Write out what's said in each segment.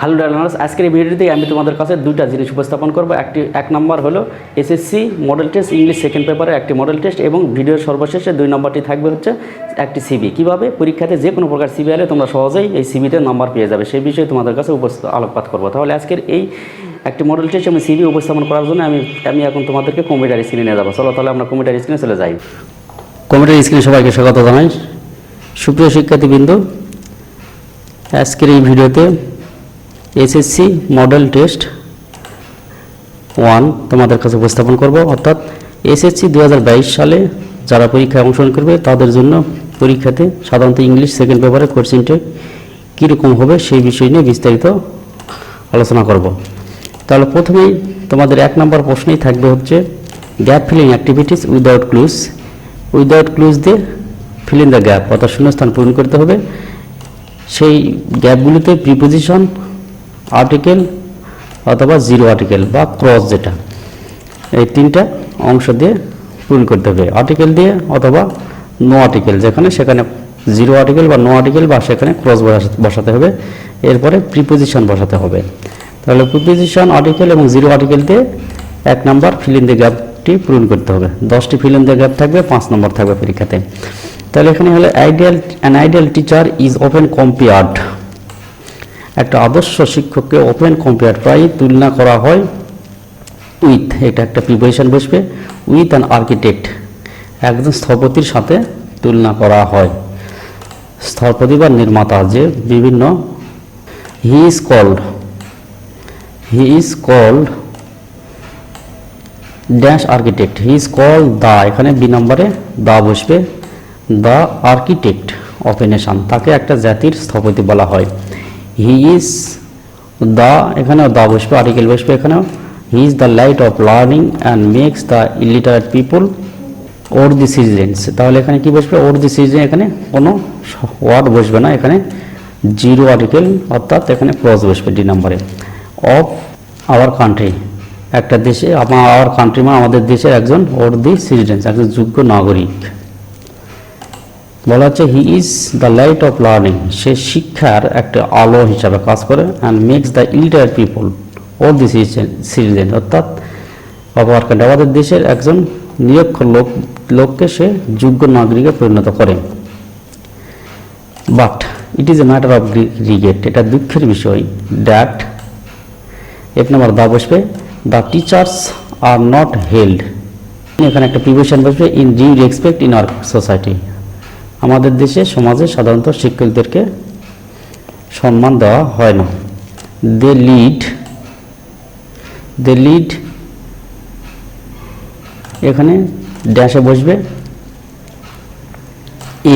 Hello learners, আজকের এই ভিডিওতে আমি তোমাদের কাছে দুইটা জিনিস উপস্থাপন করব। এক নম্বর হলো SSC model test English second পেপারের একটি মডেল টেস্ট, এবং ভিডিওর সর্বশেষে 2 নম্বরটি থাকবে হচ্ছে একটি সিবি। কীভাবে পরীক্ষাতে যে কোনো প্রকার সিবি এলে তোমরা সহজেই এই সিবিতে নাম্বার পেয়ে যাবে, সেই বিষয়ে তোমাদের কাছে আলোকপাত করবো। তাহলে আজকের এই একটি মডেল টেস্ট এবং সিবি উপস্থাপন করার জন্য আমি এখন তোমাদেরকে কম্পিউটার স্ক্রিনে নিয়ে যাবো। চলো তাহলে আমরা কম্পিউটার স্ক্রিনে চলে যাই। কম্পিউটার স্ক্রিনে সবাইকে স্বাগত জানাই। সুপ্রিয় শিক্ষার্থীবৃন্দ, আজকের এই ভিডিওতে এসএসসি মডেল টেস্ট 1 তোমাদের কাছে উপস্থাপন করব। অর্থাৎ এসএসসি 2022 সালে যারা পরীক্ষায় অংশগ্রহণ করবে তাদের জন্য পরীক্ষাতে সাধারণত ইংলিশ সেকেন্ড পেপারে কোশ্চেনটা কীরকম হবে সেই বিষয় নিয়ে বিস্তারিত আলোচনা করব। তাহলে প্রথমেই তোমাদের 1 নম্বর প্রশ্নেই থাকবে হচ্ছে gap filling activities without clues. Without clues দিয়ে ফিল ইন দ্য গ্যাপ, অর্থাৎ শূন্যস্থান পূরণ করতে হবে। সেই গ্যাপগুলিতে প্রিপোজিশন, আর্টিকেল অথবা জিরো আর্টিকেল বা ক্রস, যেটা এই তিনটা অংশ দিয়ে পূরণ করতে হবে। আর্টিকেল দিয়ে অথবা নো আর্টিকেল, যেখানে সেখানে জিরো আর্টিকেল বা নো আর্টিকেল বা সেখানে ক্রস বসাতে হবে। এরপরে প্রিপোজিশন বসাতে হবে। তাহলে প্রিপোজিশন, আর্টিকেল এবং জিরো আর্টিকেল দিয়ে 1 নম্বর ফিল ইন দ্য গ্যাপটি পূরণ করতে হবে। 10টি ফিল ইন দ্য গ্যাপ থাকবে, 5 নম্বর থাকবে পরীক্ষাতে। তাহলে এখানে হলো ideal teacher is open compared. একটা আদর্শ শিক্ষককে ওপেন কম্পেয়ার প্রায় তুলনা করা হয় উইথ, এটা একটা প্রিপোজিশন বসবে, উইথ অ্যান আর্কিটেক্ট, একজন স্থপতির সাথে তুলনা করা হয়। স্থপতি বা নির্মাতা যে বিভিন্ন, he is called dash architect, he is called the, এখানে বি নম্বরে দা বসবে, the architect of a nation, তাকে একটা জাতির স্থপতি বলা হয়। হি ইজ দ্য, এখানেও দা বসবে, আর্টিকেল বসবে এখানেও। He is the light of learning and makes the illiterate people or the citizens. তাহলে এখানে কি বসবে? ওর দি সিটিজেন, এখানে কোনো ওয়ার্ড বসবে না, এখানে জিরো আর্টিকেল, অর্থাৎ এখানে ক্লজ বসবে ডি নম্বরে। অফ আওয়ার কান্ট্রি, একটা দেশে, আওয়ার কান্ট্রি মানে আমাদের দেশের একজন ওর দি সিটিজেন্স, একজন যোগ্য নাগরিক। বলা হচ্ছে he is the light of learning, সে শিক্ষার একটা আলো হিসাবে কাজ করে। And makes the illiterate people or the citizen, অর্থাৎ আমাদের দেশের একজন নিরক্ষর লোককে সে যোগ্য নাগরিকে পরিণত করে। But it is a matter of regret, এটা দুঃখের বিষয়। দ্যাট, 1 নম্বর দা বসবে, the teachers are not held, এখানে একটা প্রিপোজিশন বসবে, in due respect in our society, আমাদের দেশে সমাজে সাধারণত শিক্ষকদেরকে সম্মান দেওয়া হয় না। দে লিড, এখানে ড্যাশে বসবে,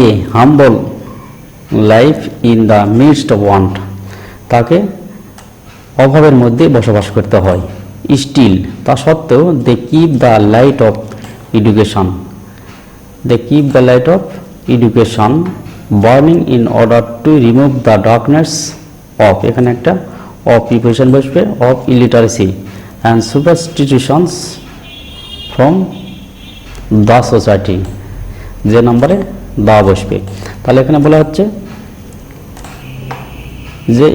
a humble life in the midst of want, তাকে অভাবের মধ্যে বসবাস করতে হয়। স্টিল, তা সত্ত্বেও they keep the light of education, education burning in order to remove the darkness of, এখানে একটা of preposition বসবে, of illiteracy and superstitions from the society, যে নম্বরে দা বসবে। তাহলে এখানে বলা হচ্ছে যে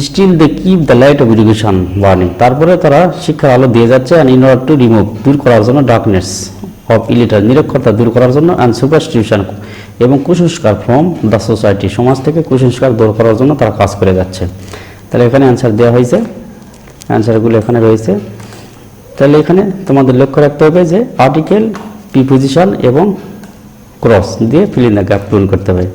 still they keep the light of education burning, তারপরে তারা শিক্ষার আলো দিয়ে যাচ্ছে, and in order to remove, দূর করার জন্য, ডার্কনেস অফ ইলিটার, নিরক্ষরতা দূর করার জন্য, অ্যান্ড সুপারস্টিটিউশন, এবং কুসংস্কার ফ্রম দ্য সোসাইটি, সমাজ থেকে কুসংস্কার দূর করার জন্য তারা কাজ করে যাচ্ছে। তাহলে এখানে অ্যান্সার দেওয়া হয়েছে, অ্যান্সারগুলো এখানে রয়েছে। তাহলে এখানে তোমাদের লক্ষ্য রাখতে হবে যে আর্টিকেল, প্রিপোজিশন এবং ক্রস দিয়ে ফিল ইন দ্য গ্যাপ পূরণ করতে হবে।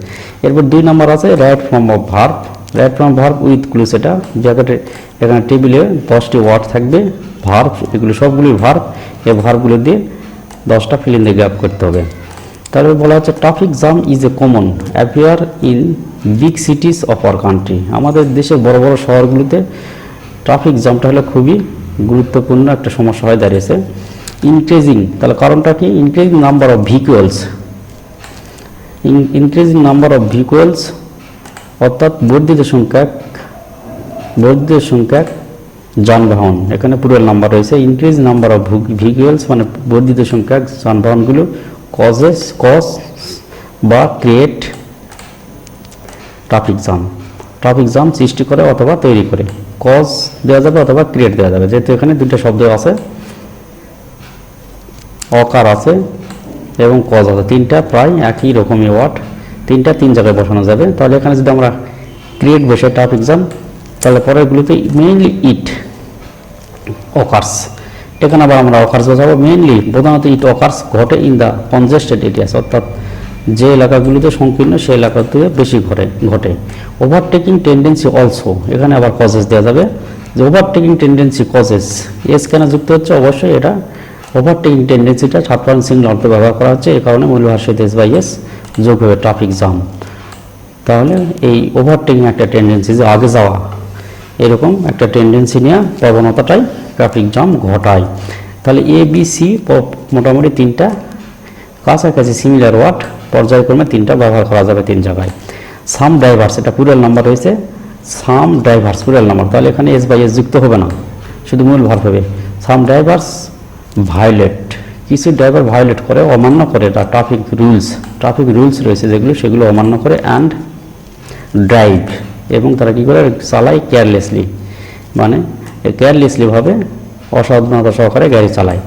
এরপর 2 নম্বর আছে right form of verb, right form verb with clues, এটা ব্র্যাকেটে এখানে টেবিলে 10টি ওয়ার্ড থাকবে, ভার্ব, এগুলো সবগুলি ভার্ব, এই ভার্বগুলো দিয়ে 10টা ফিল ইন দ্য গ্যাপ করতে হবে। তারপরে বলা হচ্ছে traffic jam is a common affair in big সিটিজ of our country, আমাদের দেশের বড় বড় শহরগুলোতে ট্রাফিক জ্যামটা হলো খুবই গুরুত্বপূর্ণ একটা সমস্যা হয়ে দাঁড়িয়েছে। ইনক্রিজিং, তাহলে কারণটা কি? ইনক্রিজিং নাম্বার অফ ভেহিকলস, অর্থাৎ বর্ধিত সংখ্যা যানবাহন, এখানে পুরো নাম্বার রয়েছে। ইনক্রিজ নাম্বার অফ ভেহিকলস মানে বর্ধিত সংখ্যক যানবাহনগুলো কজ বা ক্রিয়েট ট্রাফিক জ্যাম। টপিক জাম সৃষ্টি করে অথবা তৈরি করে। কজ দেওয়া যাবে অথবা ক্রিয়েট দেওয়া যাবে, যেহেতু এখানে দুটো শব্দ আছে, অকার আছে এবং কজ আছে, তিনটা প্রায় একই রকমই ওয়ার্ড, তিনটা তিন জায়গায় বসানো যাবে। তাহলে এখানে যদি আমরা ক্রিয়েট বসে টপিক জাম, তাহলে পরেরগুলোতে মেইনলি ইট অকার্স, এখানে আবার আমরা অকার্স বসাবো। মেইনলি প্রধানত ইট অকার্স ঘটে ইন দ্য কনজেস্টেড এরিয়াস, অর্থাৎ যে এলাকাগুলিতে সংকীর্ণ সেই এলাকাতে বেশি ঘটে। ওভারটেকিং টেন্ডেন্সি অলসো, এখানে আবার কজেস দেওয়া যাবে, যে ওভারটেকিং টেন্ডেন্সি কজেস, এস কেন যুক্ত হচ্ছে, অবশ্যই এটা ওভারটেকিং টেন্ডেন্সিটা ছাত্রান সিঙ্গল অর্থে ব্যবহার করা হচ্ছে, এই কারণে মূল ভাষাতে এস বাই এস যোগ হবে ট্রাফিক জাম। তাহলে এই ওভারটেকিং একটা টেন্ডেন্সি, যে আগে যাওয়া, এরকম একটা টেন্ডেন্সি নিয়ে প্রবণতাটাই ট্রাফিক জাম ঘটায়। তাহলে এ বি সি মোটামুটি তিনটা কাছাকাছি সিমিলার ওয়ার্ড পর্যায়ক্রমে তিনটা ব্যবহার করা যাবে তিন জায়গায়। সাম ড্রাইভার্স, এটা প্লুরাল নাম্বার রয়েছে, সাম ড্রাইভার্স প্লুরাল নাম্বার, তাহলে এখানে এস বাই এস যুক্ত হবে না, শুধু মূল ভার্ব হবে। সাম ড্রাইভার্স ভায়োলেট, কিছু ড্রাইভার ভায়োলেট করে, অমান্য করে ট্রাফিক রুলস রয়েছে যেগুলো, সেগুলো অমান্য করে। অ্যান্ড ড্রাইভ, এবং তারা কী করে, চালায় কেয়ারলেসলি, মানে কেয়ারলেসলিভাবে অসাবধানতা সহকারে গাড়ি চালায়।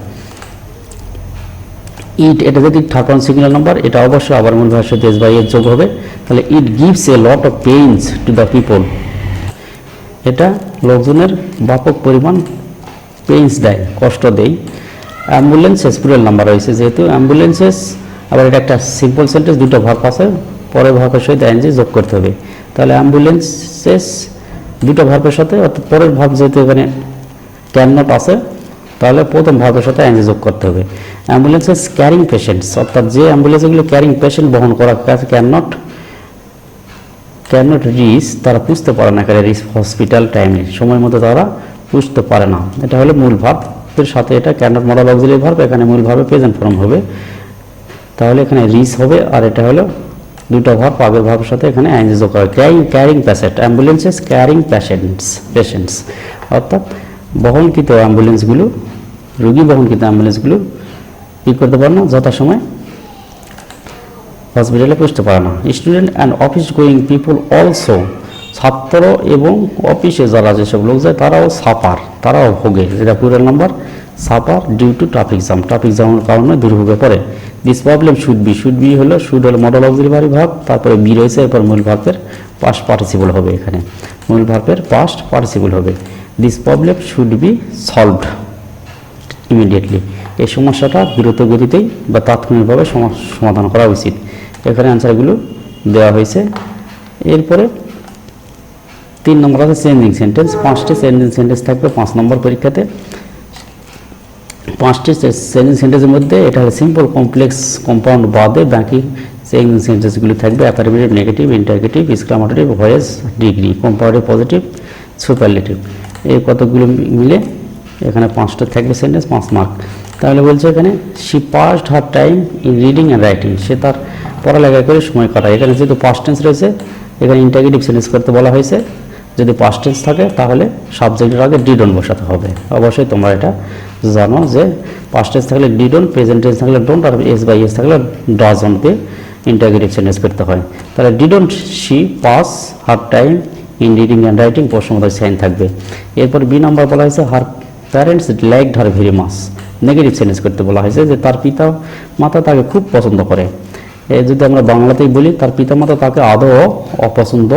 ইট, এটা যদি থার্ড ওয়ান সিঙ্গুলার নাম্বার, এটা অবশ্যই আবার মূল ভাষাতে এস বাই এস যোগ হবে। তাহলে it gives a lot of pains to the people, এটা লোকজনের ব্যাপক পরিমাণ পেইনস দেয়, কষ্ট দেয়। অ্যাম্বুলেন্সেস প্লুরাল নাম্বার রয়েছে, যেহেতু অ্যাম্বুলেন্সেস, আবার এটা একটা সিম্পল সেন্টেন্স, দুটো ভার্ব আছে, পরের ভার্বের সহিত এনজি যোগ করতে হবে। তাহলে অ্যাম্বুলেন্সেস দুটো ভার্বের সাথে, অর্থাৎ পরের ভার্ব যেহেতু এখানে ক্যান নট আছে, তাহলে প্রথম ভার্বের সাথে এনজি যোগ করতে হবে। অ্যাম্বুলেন্সেস ক্যারিং পেশেন্টস, অর্থাৎ যে অ্যাম্বুলেন্সগুলো ক্যারিং পেশেন্ট বহন করা, ক্যান নট রিচ, তারা পুষতে পারে না, এখানে রিচ হসপিটাল টাইমে সময় মতো তারা পুষতে পারে না। এটা হলো মূল ভার্বের সাথে, এটা can not model auxiliary verb, এখানে মূল ভার্বে প্রেজেন্ট ফর্ম হবে, তাহলে এখানে রিচ হবে। আর এটা হলো দুটো ভার্ব, আগের ভার্বের সাথে এখানে এনজি যোগ করা। Carrying patient, ambulances carrying patients, অর্থাৎ বহনকৃত অ্যাম্বুলেন্সগুলো, রোগী বহনকৃত অ্যাম্বুলেন্সগুলো কী করতে পারে না, যথাসময় হসপিটালে পৌঁছতে পারে না। Student and office going people also, ছাত্র এবং অফিসে যারা যেসব লোক যায় তারাও সাফার, তারাও ভোগে, যেটা plural number, suffer due to traffic জামের কারণে দুর্ভোগে পড়ে। দিস প্রবলেম শুড বি হলো মডেল অক্সিলারি ভার্ব, তারপরে বি রয়েছে, এরপর মূল ভার্বের পাস্ট পার্টিসিপল হবে, এখানে মূল ভার্বের পাস্ট পার্টিসিপল হবে। This problem should be solved immediately, এই সমস্যাটা দ্রুত গতিতেই বা তাৎক্ষণিকভাবে সমাধান করা উচিত। এখানে অ্যান্সারগুলো দেওয়া হয়েছে। এরপরে 3 নম্বর আছে চেঞ্জিং সেন্টেন্স, 5টি চেঞ্জিং সেন্টেন্স থাকবে 5 নম্বর পরীক্ষাতে। 5টি চেঞ্জিং সেন্টেন্সের মধ্যে এটা হলো সিম্পল, কমপ্লেক্স, কম্পাউন্ড বাদে বাকি চেঞ্জিং সেন্টেন্সগুলো থাকবে affirmative, negative, interrogative, exclamatory, voice, degree, comparative, positive, superlative, এই কতগুলো মিলে এখানে 5টা থাকবে সেন্টেন্স, 5 মার্ক। তাহলে বলছে এখানে she passed her time in reading and writing, সে তার পড়ালেখা করে সময় কাটায়। এখানে যেহেতু পাস্ট টেন্স রয়েছে, এখানে ইন্টারগেটিভ সেন্টেন্স করতে বলা হয়েছে। যদি পাস্ট টেন্স থাকে তাহলে সাবজেক্টের আগে ডিডন বসাতে হবে। অবশ্যই তোমরা এটা জানো যে পাস্ট টেন্স থাকলে ডিডন, প্রেজেন্ট টেন্স থাকলে ডোন্ট, আর এস বাই এস থাকলে ডাজন্ট দিয়ে ইন্টারগেটিভ সেন্টেন্স করতে হয়। তাহলে didn't she pass her time in reading and writing, প্রশ্নবোধক সাইন থাকবে। এরপর বি নাম্বার বলা হয়েছে her parents liked her very much, negative sentence করতে বলা হয়েছে যে তার পিতা মাতা তাকে খুব পছন্দ করে। যদি আমরা বাংলাতেই বলি, তার পিতামাতা তাকে আদৌ অপছন্দ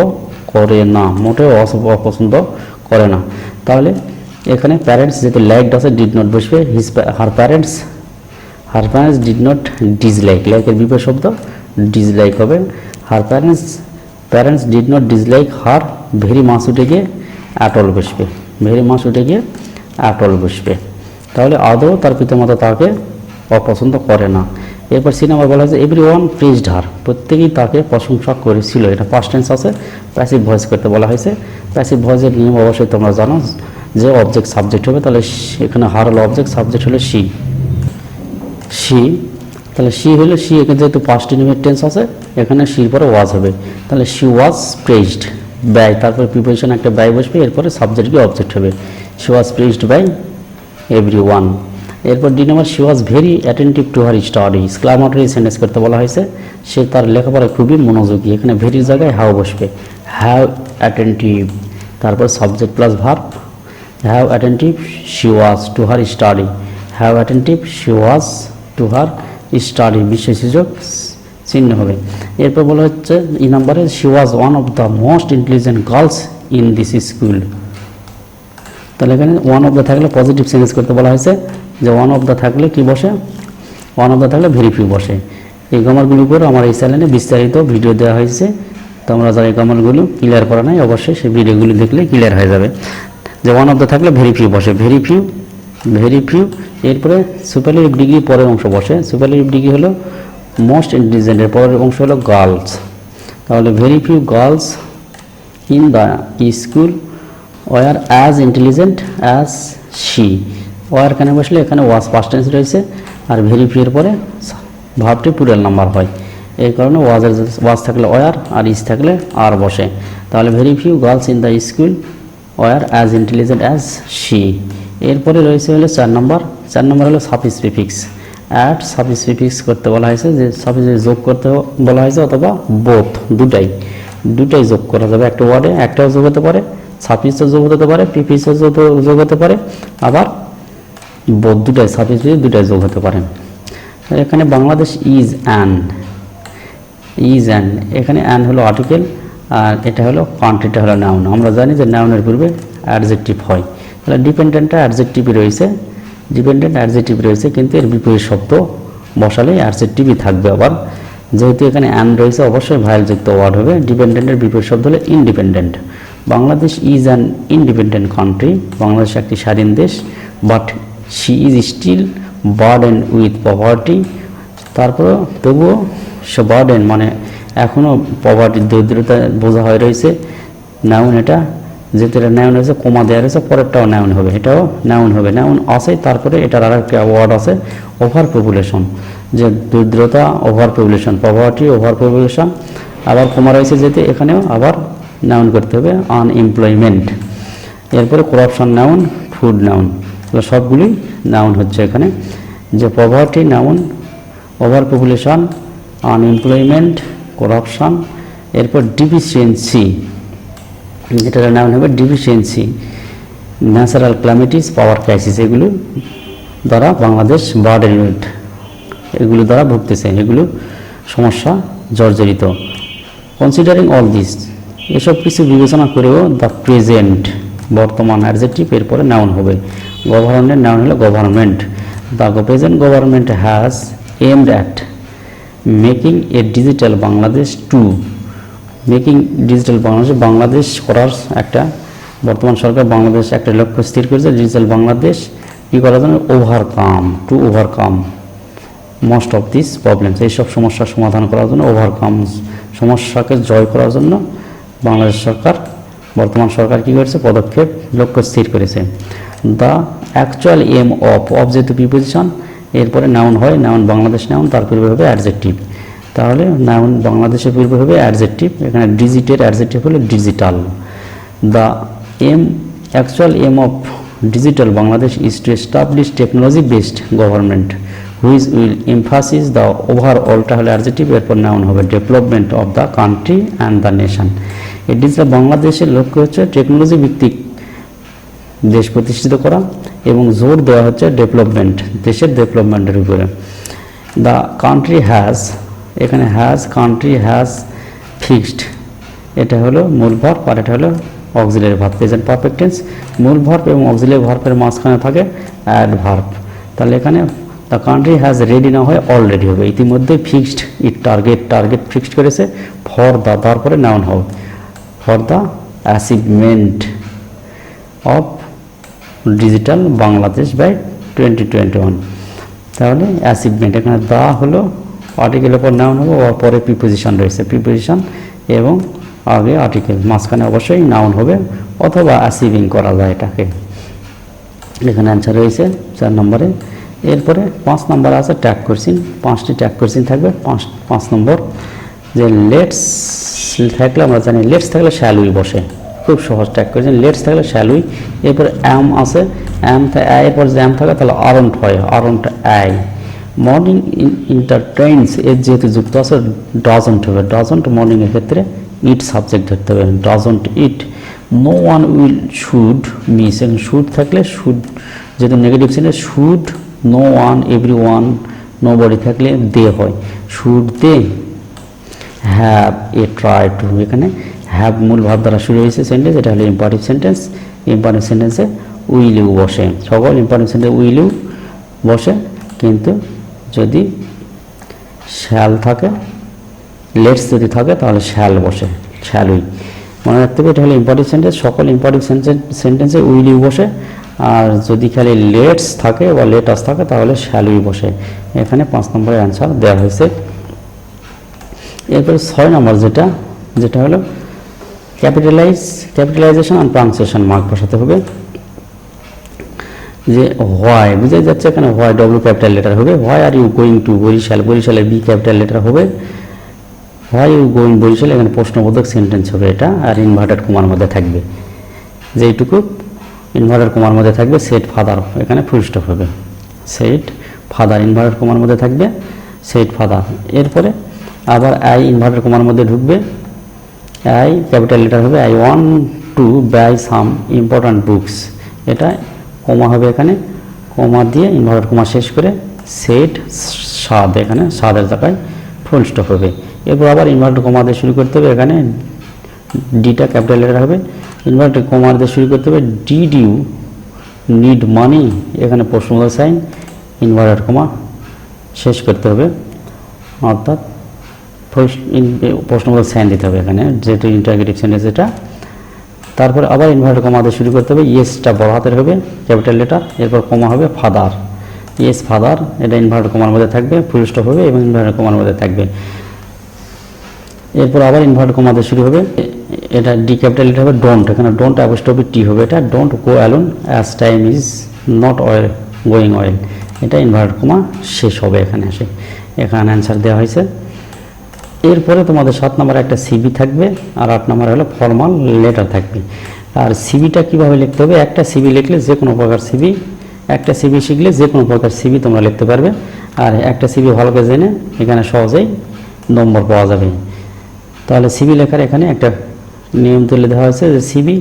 করে না, মোটেও অপছন্দ করে না। তাহলে এখানে প্যারেন্টস যেহেতু লাইকড আছে, ডিড নট বসবে। Her parents did not dislike, লাইকের বিপরীত শব্দ ডিসলাইক হবে। Her parents did not dislike her very much উঠে গিয়ে অ্যাট অল বসবে, ভেরি মাচ উঠে গিয়ে অ্যাট অল বসবে। তাহলে আদৌ তার পিতামাতা তাকে অপছন্দ করে না। এরপর সি নাম্বার বলা হয়েছে এভরি ওয়ান প্রেজড হার, প্রত্যেকেই তাকে প্রশংসা করেছিল। এটা পাস্ট টেন্স আছে, প্যাসিভ ভয়েস করতে বলা হয়েছে। প্যাসিভ ভয়েসের নিয়ম অবশ্যই তোমরা জানো যে অবজেক্ট সাবজেক্ট হবে, তাহলে এখানে হার হলো অবজেক্ট, সাবজেক্ট হলো সি। তাহলে সি হলো সি, এখানে যেহেতু পাস্ট ইনডিফিনিট টেন্স আছে, এখানে সির পরে ওয়াজ হবে। তাহলে সি ওয়াজ প্রেজড বাই, তারপরে প্রিপোজিশন একটা বাই বসবে, এরপরে সাবজেক্ট কি অবজেক্ট হবে। She was praised by everyone. এরপর D number she was very attentive to her study, exclamatory sentence করতে বলা হয়েছে। সে তার লেখাপড়ায় খুবই মনোযোগী, এখানে ভেরির জায়গায় হ্যাও বসবে। অ্যাটেন্টিভ, তারপর subject plus verb, how attentive she was to her study, how attentive she was to her study, বিশেষসূচক চিহ্ন হবে। এরপর বলা হচ্ছে এই নাম্বারে she was one of the most intelligent girls in this school. তাহলে এখানে ওয়ান অফ দ্য থাকলে পজিটিভ চেঞ্জ করতে বলা হয়েছে, যে ওয়ান অফ দ্য থাকলে কি বসে, ওয়ান অফ দ্য থাকলে ভেরি ফিউ বসে। এই গ্রামারগুলির উপর আমার এই চ্যানেলে বিস্তারিত ভিডিও দেওয়া হয়েছে, তোমরা যারা এই গ্রামারগুলো ক্লিয়ার করা নাই অবশ্যই সেই ভিডিওগুলি দেখলে ক্লিয়ার হয়ে যাবে। যে ওয়ান অফ দ্য থাকলে ভেরি ফিউ বসে, ভেরি ফিউ, ভেরি ফিউ। এরপরে সুপারলেটিভ ডিগ্রি পরের অংশ বসে, সুপারলেটিভ ডিগ্রি হলো মোস্ট ইন্টেলিজেন্টের পরের অংশ হলো গার্লস, তাহলে very few girls in the school were as intelligent as she. Were কেন বসলে, এখানে ওয়াজ পাস্ট টেন্স রয়েছে, আর ভেরি ফিউ এর পরে ভার্বটি প্লুরাল নাম্বার হয়, এই কারণে ওয়াজ থাকলে ওয়ার আর ইজ থাকলে আর বসে। তাহলে very few girls in the school were as intelligent as she. এরপরে রয়েছে হলো 4 নম্বর, 4 নম্বর হলো suffix prefix. Add suffix prefix করতে বলা হয়েছে, যে সাফিক্স যোগ করতে বলা হয়েছে, অথবা বোথ, দুটাই যোগ করা যাবে একটা ওয়ার্ডে, একটাও যোগ হতে পারে, সাফিক্সও যোগ হতে পারে, প্রিফিক্সও যোগ হতে পারে, আবার বোথ দুটাই, সাফিক্স দুটাই যোগ হতে পারে। এখানে বাংলাদেশ ইজ অ্যান, এখানে অ্যান হলো আর্টিকেল, আর এটা হলো কান্ট্রিটা হলো নাউন। আমরা জানি যে নাউনের পূর্বে অ্যাডজেক্টিভ হয়, তাহলে ডিপেন্ডেন্টটা অ্যাডজেক্টিভই রয়েছে, ডিপেন্ডেন্ট অ্যাডজেক্টিভ রয়েছে, কিন্তু এর বিপরীত শব্দ বসালেই অ্যাডজেক্টিভই থাকবে। আবার যেহেতু এখানে অ্যান রয়েছে অবশ্যই ভায়েলযুক্ত ওয়ার্ড হবে। ডিপেন্ডেন্টের বিপরীত শব্দ হলো independent. Bangladesh is an independent country, Bangladesh একটি স্বাধীন দেশ, but she is still burden with poverty. তারপর তবুও সে বার্ডেন মানে এখনও পভার্টি, দরিদ্রতা বোঝা হয়ে রয়েছে। নাউন এটা, যেহেতু এটা নাউন হয়েছে, কোমা দেওয়া রয়েছে, পরেরটাও নাউন হবে, এটাও নাউন হবে। নাউন আছে, তারপরে এটার আর একটা ওয়ার্ড আছে ওভার পপুলেশন, যে দরিদ্রতা overpopulation, poverty overpopulation, আবার কোমা রয়েছে যেতে এখানেও আবার নাউন করতে হবে, আনএমপ্লয়মেন্ট। এরপরে করাপশন নাউন, ফুড নাউন, সবগুলি নাউন হচ্ছে এখানে। যে poverty noun, overpopulation, unemployment, corruption. এরপর ডিফিসিয়েন্সি, যেটা নাউন হবে deficiency, natural calamities, power crisis, এগুলো দ্বারা বাংলাদেশ বার্ডেন উইথ, এগুলো দ্বারা ভুগতেছে, এগুলো সমস্যা জর্জরিত। কনসিডারিং অল দিস, এসব কিছু বিবেচনা করেও দ্য প্রেজেন্ট, বর্তমান অ্যাডজেক্টিভ, এরপরে নাউন হবে। গভর্নমেন্ট নাউন হলো government, the present government has aimed at making a digital Bangladesh to, making digital Bangladesh করার একটা, বর্তমান সরকার বাংলাদেশ একটা লক্ষ্য স্থির করেছে, ডিজিটাল বাংলাদেশ কী করার জন্য, overcome most of this problems, এইসব সমস্যার সমাধান করার জন্য, সমস্যাকে জয় করার জন্য বাংলাদেশ সরকার, বর্তমান সরকার কী করেছে, পদক্ষেপ, লক্ষ্য স্থির করেছে। দ্য অ্যাকচুয়াল এম অফ যেহেতু প্রিপোজিশন, এরপরে নাউন হয়, নাউন বাংলাদেশ নাউন, তার পূর্বে হবে অ্যাডজেক্টিভ, তাহলে নাউন বাংলাদেশের পূর্বে হবে অ্যাডজেক্টিভ, এখানে ডিজিটের অ্যাডজেক্টিভ হলো digital. The actual aim of digital Bangladesh is to establish technology based government which will emphasis the ওভারঅলটা হলো অ্যাডজেক্টিভ, এরপর নাউন হবে development of the country and the nation. এই ডিজিটাল বাংলাদেশের লক্ষ্য হচ্ছে টেকনোলজি ভিত্তিক দেশ প্রতিষ্ঠিত করা, এবং জোর দেওয়া হচ্ছে ডেভেলপমেন্ট, দেশের ডেভেলপমেন্টের উপরে। দ্য কান্ট্রি হ্যাজ, এখানে কান্ট্রি হ্যাজ ফিক্সড, এটা হলো মূল ভার্ব, আর এটা হলো auxiliary verb, present perfect tense. মূল ভার্ব এবং অক্সিলারি ভার্বের মাঝখানে থাকে অ্যাডভার্ব, তাহলে এখানে দ্য কান্ট্রি হ্যাজ রেডি না হয় অলরেডি হবে, ইতিমধ্যে ফিক্সড, ইট টার্গেট ফিক্সড করেছে, ফর দ্য, তারপরে নাউন হবে, for the achievement of digital Bangladesh by 2021। তাহলে অ্যাচিভমেন্ট, এখানে দা হলো আর্টিকেলের পর নাউন হবে, ওর পরে প্রিপোজিশন রয়েছে, প্রিপোজিশন এবং আগে আর্টিকেল, মাঝখানে অবশ্যই নাউন হবে, অথবা অ্যাচিভিং করা যায় এটাকে। এখানে অ্যান্সার রয়েছে 4 নম্বরে। এরপরে 5 নম্বর আছে ট্যাগ কোশ্চেন, 5টি ট্যাগ কোশ্চেন থাকবে। 5 নম্বর, যে লেটস থাকলে আমরা জানি লেটস থাকলে শ্যাল উই বসে, খুব সহজ ট্যাগ কোশ্চেন। লেটস থাকলে শ্যাল উই, এরপরে অ্যাম আছে, এরপর যে অ্যাম থাকে তাহলে আরন্ট হয়, আরন্ট আই। মর্নিং ইন্টারটেইনস, এর যেহেতু যুক্ত আছে ডাজন্ট হবে, ডাজন্ট মর্নিংয়ের ক্ষেত্রে ইট সাবজেক্ট ধরতে হবে, doesn't it, no one will should miss, এবং শুড থাকলে শুড যেহেতু negative sentence, should no one every one, nobody থাকলে দে হয়, should they have a try to, এখানে হ্যাভ মূল ভাব দ্বারা শুরু হয়েছে সেন্টেন্স, এটা হলো ইম্পারেটিভ সেন্টেন্স। ইম্পারেটিভ সেন্টেন্সে উইল ইউ বসে, সকল ইম্পারেটিভ সেন্টেন্সে উইল ইউ বসে, কিন্তু যদি শ্যাল থাকে, লেটস যদি থাকে তাহলে শ্যাল বসে, শ্যাল উই, মনে রাখতে হবে এটা হলো ইম্পারেটিভ সেন্টেন্স, সকল ইম্পারেটিভ সেন্টেন্সে উইল ইউ বসে, আর যদি খালি লেটস থাকে বা লেটাস থাকে তাহলে শ্যাল উই বসে। এখানে 5 নম্বরের অ্যান্সার দেওয়া হয়েছে। এরপরে 6 নম্বর যেটা হলো ক্যাপিটালাইজেশন আর পাংচুয়েশন মার্ক বসাতে হবে। যে হোয়াই বুঝা যাচ্ছে, এখানে হোয়াই ডব্লিউ ক্যাপিটাল লেটার হবে, why are you going to Barisal, বরিশালের বি ক্যাপিটাল লেটার হবে, হোয়াই ইউ গোয়িং বরিশাল, এখানে প্রশ্নবোধক সেন্টেন্স হবে এটা, আর ইনভার্টেড কমার মধ্যে থাকবে, যেইটুকু ইনভার্টেড কমার মধ্যে থাকবে সেট ফাদার, এখানে ফুল স্টপ হবে, সেট ফাদার ইনভার্টেড কমার মধ্যে থাকবে, সেট ফাদার। এরপরে আবার আই ইনভার্টেড কমার মধ্যে ঢুকবে, আই ক্যাপিটাল লেটার হবে, I want to buy some important books, এটা কমা হবে, এখানে কমা দিয়ে ইনভার্টেড কমা শেষ করে সেট স্বাদ, এখানে স্বাদের জায়গায় ফুল স্টপ হবে। এরপর আবার ইনভার্টেড কমা দিয়ে শুরু করতে হবে, এখানে ডিটা ক্যাপিটাল লেটার হবে, ইনভার্টেড কমা দিয়ে শুরু করতে হবে, ডিড ইউ নিড মানি, এখানে প্রশ্নবোধক সাইন ইনভার্টেড কমা শেষ করতে হবে, অর্থাৎ প্রশ্নবোধক সাইন দিতে হবে এখানে, যেহেতু ইন্টারগেটিভ সেন্টেন্স এটা। তারপর আবার ইনভার্টেড কমা দিয়ে শুরু করতে হবে, ইয়েসটা বড় হাতের হবে ক্যাপিটাল লেটার, এরপর কমা হবে ফাদার, ইয়েস ফাদার, এটা ইনভার্টেড কমার মধ্যে থাকবে, ফুল স্টপ হবে এবং ইনভার্টেড কমার মধ্যে থাকবে। এরপর আবার ইনভার্টেড কমা দিয়ে শুরু হবে, এটা ডি ক্যাপিটাল লেটার হবে, ডোন্ট, এখানে ডোন্ট অ্যাপোস্ট্রফি টি হবে, এটা don't go alone as time is not oil going oil, এটা ইনভার্টেড কমা শেষ হবে এখানে এসে, এখানে অ্যান্সার দেওয়া হয়েছে। এরপরে তোমাদের 7 নম্বরে একটা সিবি থাকবে, আর 8 নম্বরে হলো ফর্মাল লেটার থাকবে। আর সিবিটা কীভাবে লিখতে হবে, একটা সিবি লিখলে যে কোনো প্রকার সিবি, একটা সিবি শিখলে যে কোনো প্রকার সিবি তোমরা লিখতে পারবে, আর একটা সিবি ভালো করে জেনে এখানে সহজেই নম্বর পাওয়া যাবে। তাহলে সিবি লেখার এখানে একটা নিয়ম তুলে দেওয়া হয়েছে, যে সিবি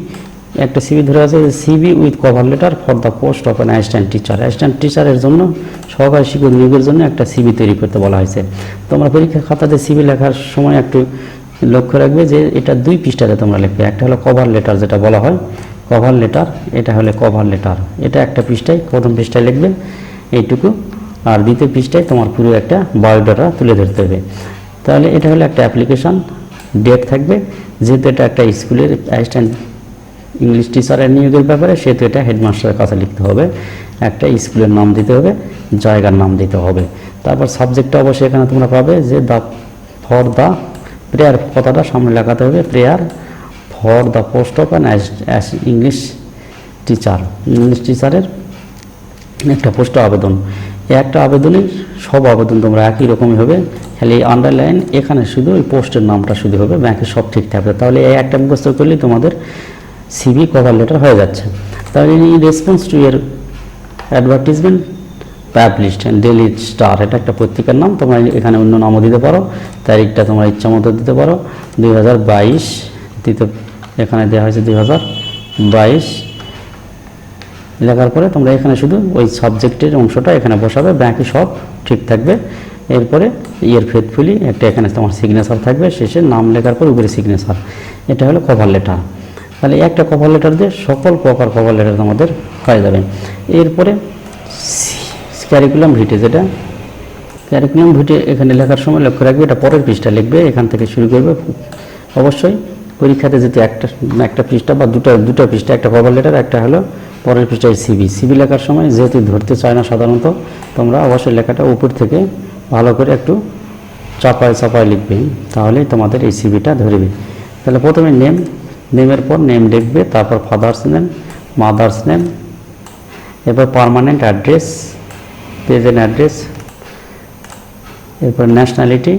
একটা সিবি ধরে আছে, যে CB with cover letter for the post of an assistant teacher, assistant টিচারের জন্য, সহকারী শিক্ষক নিয়োগের জন্য একটা সিবি তৈরি করতে বলা হয়েছে। তোমরা পরীক্ষা খাতাতে সিবি লেখার সময় একটু লক্ষ্য রাখবে যে এটা 2 পৃষ্ঠাতে তোমরা লিখবে, একটা হলো কভার লেটার যেটা বলা হয় কভার লেটার, এটা হলো কভার লেটার, এটা একটা পৃষ্ঠায়, প্রথম পৃষ্ঠায় লিখবে এইটুকু, আর দ্বিতীয় পৃষ্ঠায় তোমার পুরো একটা বায়োডাটা তুলে ধরতে হবে। তাহলে এটা হলো একটা অ্যাপ্লিকেশান, ডেট থাকবে, যেহেতু এটা একটা স্কুলের অ্যাসিস্ট্যান্ট ইংলিশ টিচারের নিয়োগের ব্যাপারে, সেহেতু এটা হেডমাস্টারের কাছে লিখতে হবে, একটা স্কুলের নাম দিতে হবে, জায়গার নাম দিতে হবে। তারপর সাবজেক্টটা অবশ্যই এখানে তোমরা পাবে, যে দ্য ফর দ্য প্রেয়ার কথাটা সামনে লাগাতে হবে, prayer for the post of an English teacher, English টিচারের একটা পোস্টে আবেদন। এই একটা আবেদনের সব আবেদন তোমরা একই রকমই হবে, খালি আন্ডারলাইন এখানে শুধু ওই পোস্টের নামটা শুধু হবে, বাকি সব ঠিক থাকবে। তাহলে এই একটা মুখস্থ করলেই তোমাদের সিভি কভার লেটার হয়ে যাচ্ছে। তাহলে ইন রেসপন্স টু এর অ্যাডভার্টিজমেন্ট পাবলিশড ডেইলি স্টার, এটা একটা পত্রিকার নাম, তোমরা এখানে অন্য নামও দিতে পারো, তারিখটা তোমরা ইচ্ছা মতো দিতে পারো, 2022 দিতে, এখানে দেওয়া হয়েছে 2022 লেখার পরে তোমরা এখানে শুধু ওই সাবজেক্টের অংশটা এখানে বসাবে, বাকি সব ঠিক থাকবে। এরপরে ইয়ার ফেথফুলি একটা এখানে তোমার সিগনেচার থাকবে, শেষে নাম লেখার পর উপরে সিগনেচার, এটা হলো কভার লেটার। তাহলে একটা কভার লেটার দিয়ে সকল প্রকার কভার লেটার আমাদের হয়ে যাবে। এরপরে ক্যারিকুলাম ভিটে, যেটা ক্যারিকুলাম ভিটে এখানে লেখার সময় লক্ষ্য রাখবে, এটা পরের পৃষ্ঠা লিখবে, এখান থেকে শুরু করবে। অবশ্যই পরীক্ষাতে যদি একটা পৃষ্ঠা বা দুটো পৃষ্ঠা, একটা কভার লেটার, একটা হলো পরের পৃষ্ঠায় সিবি লেখার সময় যেহেতু ধরতে চায় না সাধারণত, তোমরা অবশ্যই লেখাটা উপর থেকে ভালো করে একটু চাপায় লিখবে, তাহলেই তোমাদের এই সিবিটা ধরবে। তাহলে প্রথমে নেমের পর নেম লিখবে, তারপর ফাদার্স নেম, মাদার্স নেম, এরপর পার্মানেন্ট অ্যাড্রেস, প্রেজেন্ট অ্যাড্রেস, এরপর ন্যাশনালিটি,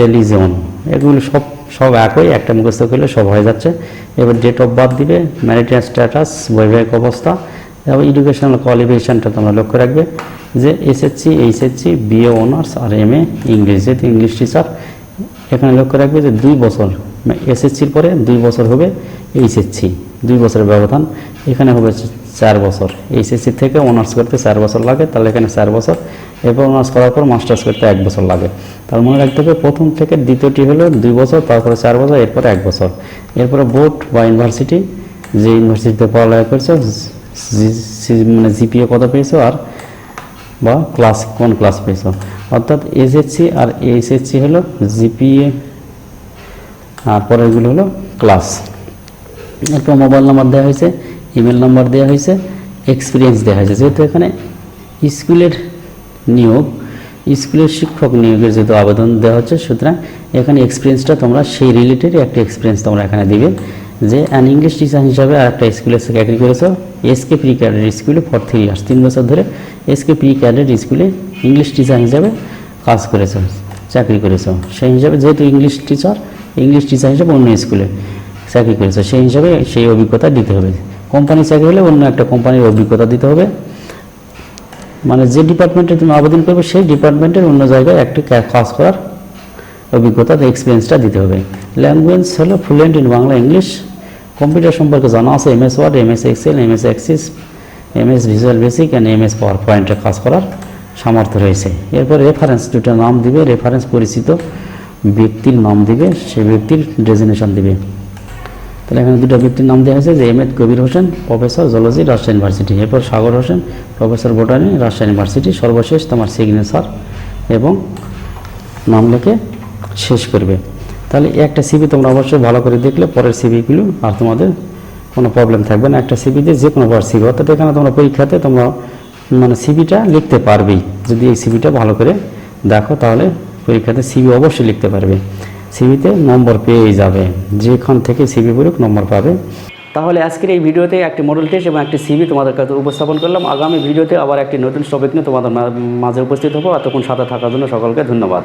রিলিজিয়ন, এগুলো সব একই, একটা মুখস্থ করলে সব হয়ে যাচ্ছে। এবার ডেট অফ বার্থ দিবে, ম্যারিটাল স্ট্যাটাস, বৈবাহিক অবস্থা, এবং এডুকেশনাল কোয়ালিফিকেশানটা তোমরা লক্ষ্য রাখবে, যে এসএসসি, এইচএসসি, বিএ অনার্স আর এমএ ইংলিশ, যেহেতু ইংলিশ টিচার এখানে লক্ষ্য রাখবে যে 2 বছর এসএসসির পরে 2 বছর হবে এইচএসসি, 2 বছরের ব্যবধান। এখানে হবে 4 বছর। এইচএসসি থেকে অনার্স করতে 4 বছর লাগে, তাহলে এখানে 4 বছর। এরপর অনার্স করার পর মাস্টার্স করতে 1 বছর লাগে। তার মনে রাখতে হবে প্রথম থেকে দ্বিতীয়টি হলো 2 বছর, তারপরে 4 বছর, এরপরে 1 বছর। এরপরে বোর্ড বা ইউনিভার্সিটি, যে ইউনিভার্সিটিতে পড়ালেখা করছো, মানে জিপিএ কত পেয়েছো আর বা ক্লাস কোন ক্লাস পেয়েছো। অর্থাৎ এসএসসি আর এইচএসসি হলো জিপিএ, আর পরেরগুলো হলো ক্লাস। এরপর মোবাইল নাম্বার দেওয়া হয়েছে, ইমেল নাম্বার দেওয়া হয়েছে, এক্সপিরিয়েন্স দেওয়া হয়েছে। যেহেতু এখানে স্কুলের নিয়োগ, স্কুলের শিক্ষক নিয়োগের যেহেতু আবেদন দেওয়া হচ্ছে, সুতরাং এখানে এক্সপিরিয়েন্সটা তোমরা সেই রিলেটেড একটা এক্সপিরিয়েন্স তোমরা এখানে দিবে, যে অ্যান ইংলিশ টিচার হিসাবে আর একটা স্কুলে চাকরি করেছো, এসকে প্রি ক্যাডেট স্কুলে ফর 3 ইয়ার্স, 3 বছর ধরে এসকে প্রি ক্যাডেট স্কুলে ইংলিশ টিচার হিসাবে কাজ করেছো, চাকরি করেছো। সেই হিসাবে যেহেতু ইংলিশ টিচার হিসাবে অন্য স্কুলে চাকরি করেছো, সেই হিসাবে সেই অভিজ্ঞতা দিতে হবে। কোম্পানি চাকরি হলে অন্য একটা কোম্পানির অভিজ্ঞতা দিতে হবে, মানে যে ডিপার্টমেন্টে তুমি আবেদন করবে সেই ডিপার্টমেন্টের অন্য জায়গায় একটি কাজ করার অভিজ্ঞতা, এক্সপিরিয়েন্সটা দিতে হবে। ল্যাঙ্গুয়েজ হলো fluent in Bangla, English. Computer সম্পর্কে জানা আছে, MS Word, MS Excel, MS Access, MS Visual Basic and MS পাওয়ার পয়েন্টে কাজ করার সামর্থ্য রয়েছে। এরপর রেফারেন্স, দুটো নাম দিবে, রেফারেন্স পরিচিত ব্যক্তির নাম দিবে, সেই ব্যক্তির ডেজিগনেশন দিবে। তাহলে এখানে দুটো ব্যক্তির নাম দেওয়া হয়েছে, যে M Ed Kabir Hossain, professor zoology, Rajshahi university. এরপর Sagar Hossain, professor botany, Rajshahi university. সর্বশেষ তোমার সিগনেচার এবং নাম লিখে শেষ করবে। তাহলে একটা সিভি তোমরা অবশ্যই ভালো করে দেখলে পরের সিভিগুলো আর তোমাদের কোনো প্রবলেম থাকবে না। একটা সিভিতে যে কোনো বার সিভি, অর্থাৎ এখানে তোমরা পরীক্ষাতে তোমরা মানে সিভিটা লিখতে পারবেই। যদি এই সিভিটা ভালো করে দেখো তাহলে পরীক্ষাতে সিভি অবশ্যই লিখতে পারবে। সিভিতে নম্বর পেয়ে যাবে, যেখান থেকে সিভি পড়ুক নম্বর পাবে। তাহলে আজকের এই ভিডিওতে একটি মডেল টেস্ট এবং একটি সিভি তোমাদের কাছে উপস্থাপন করলাম। আগামী ভিডিওতে আবার একটি নতুন টপিক নিয়ে তোমাদের মাঝে উপস্থিত হবো। এতক্ষণ সাথে থাকার জন্য সকলকে ধন্যবাদ।